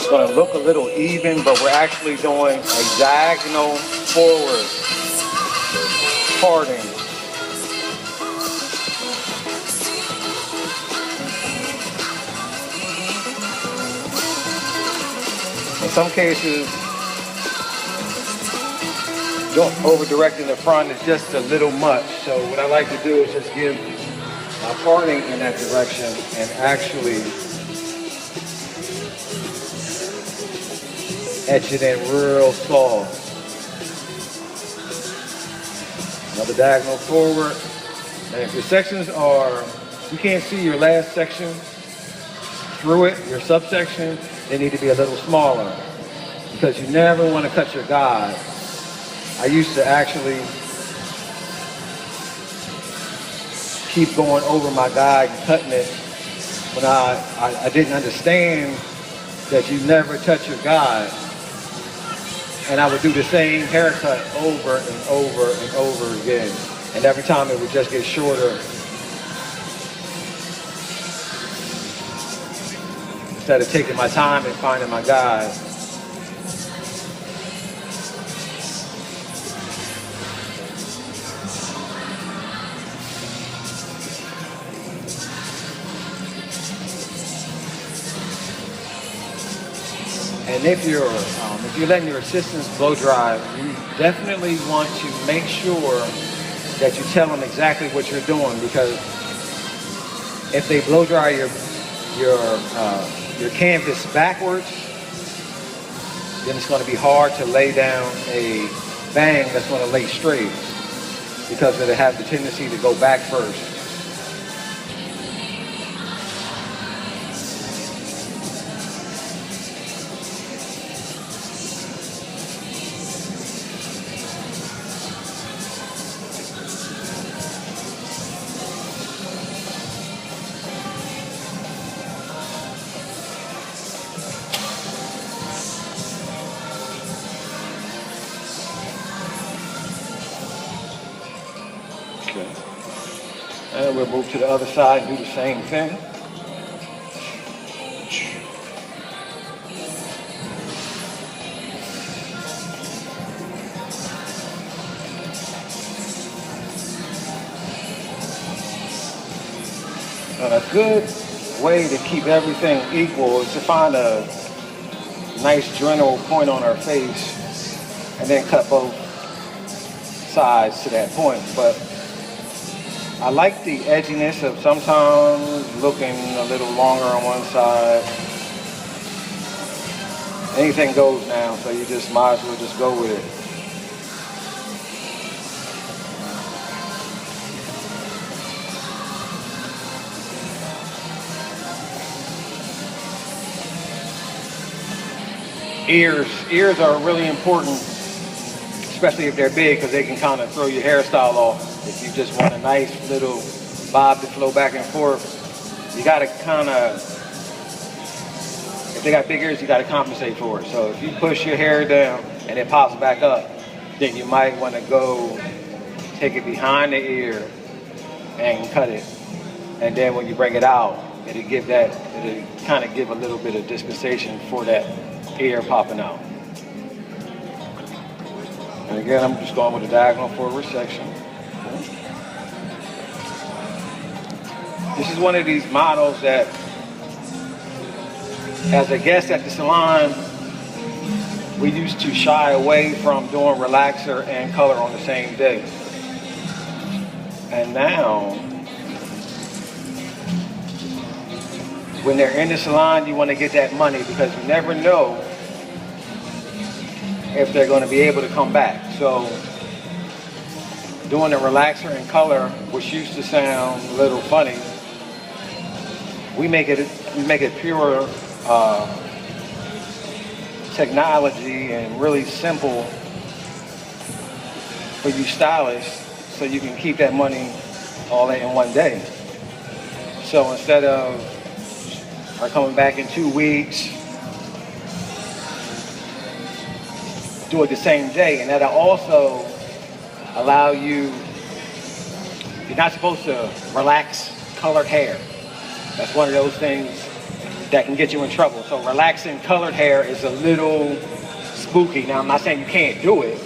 It's going to look a little even, but we're actually doing a diagonal forward parting. In some cases, over directing the front is just a little much. So what I like to do is just give my parting in that direction and actually etch it in real soft. Another diagonal forward. And if your sections are, you can't see your last section through it, your subsection, they need to be a little smaller because you never want to cut your guide. I used to actually keep going over my guide and cutting it when I didn't understand that you never touch your guide. And I would do the same haircut over and over and over again. And every time it would just get shorter. Instead of taking my time and finding my guide. And if you're letting your assistants blow dry, you definitely want to make sure that you tell them exactly what you're doing, because if they blow dry your canvas backwards, then it's going to be hard to lay down a bang that's going to lay straight, because it'll have the tendency to go back first. And we'll move to the other side and do the same thing. A good way to keep everything equal is to find a nice general point on our face and then cut both sides to that point. But I like the edginess of sometimes looking a little longer on one side. Anything goes now, so you just might as well just go with it. Ears are really important, especially if they're big, because they can kind of throw your hairstyle off. If you just want a nice little bob to flow back and forth, you got to kind of, if they got big ears, you got to compensate for it. So if you push your hair down and it pops back up, then you might want to go take it behind the ear and cut it. And then when you bring it out, it'll kind of give a little bit of dispensation for that ear popping out. And again, I'm just going with a diagonal forward section. This is one of these models that, as a guest at the salon, we used to shy away from doing relaxer and color on the same day. And now, when they're in the salon, you want to get that money, because you never know if they're going to be able to come back. So doing a relaxer and color, which used to sound a little funny, we make it pure technology and really simple for you stylists, so you can keep that money all in one day. So instead of coming back in 2 weeks, do it the same day. And that'll also allow you, you're not supposed to relax colored hair. That's one of those things that can get you in trouble. So relaxing colored hair is a little spooky. Now, I'm not saying you can't do it,